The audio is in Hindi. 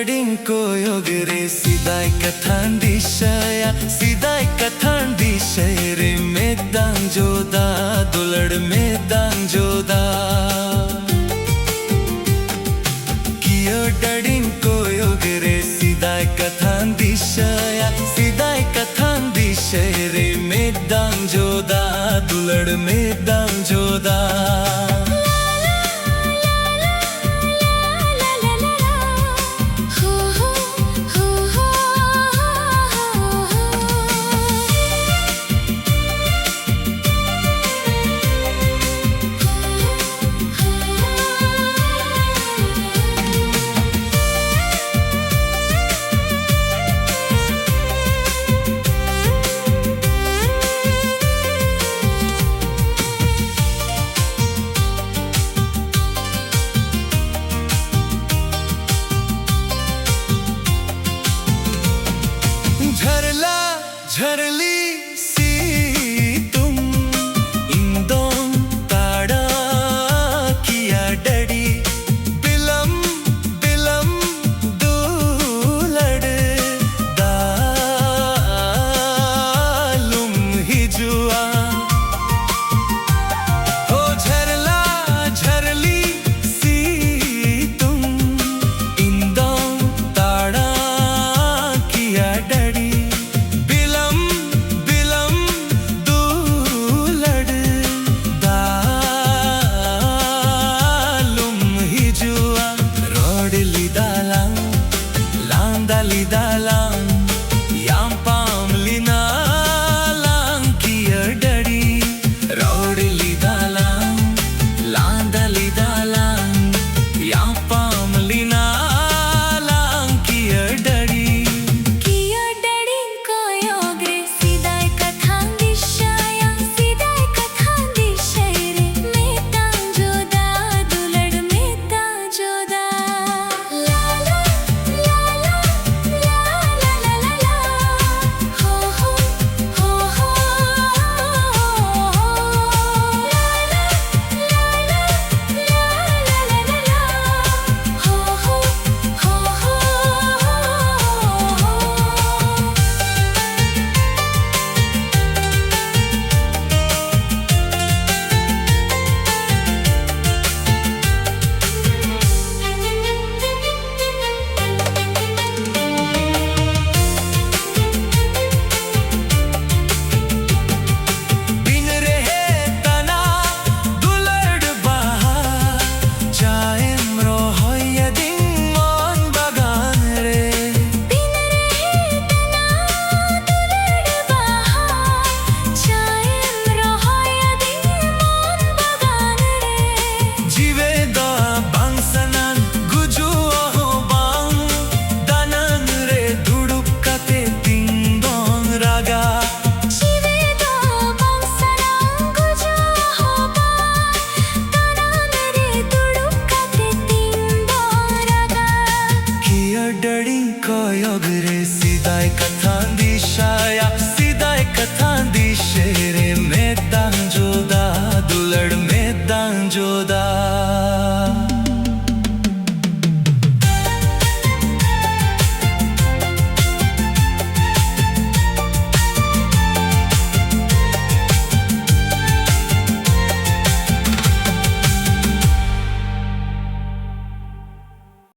डडिंग को योगरे सिदाय कथान दिशया सिदाय कथान दिशय रे मैदान जोदा दुलड़ मैदान जोदा कियो डडिंग को योगरे सिदाय कथान दिशया सिदाय कथान दिशय रे मैदान जोदा दुलड़ मैदान जोदा झरला झरली सी तुम इंदों ताड़ा किया डड़ी बिलम बिलम दूलड़ दालुम हिजुआ हो झरला झरली सी तुम इंदों ताड़ा किया डड़ी dalam yang pamlina lang kiya dadi rodli dalam landali dalam yang pamlina lang kiya dadi ko yogre siday kathan dishaya siday kathan dishay re medan joda dulad medan joda la la la la Yogre siday kathan dishaya siday kathan dishere medan joda dulad medan joda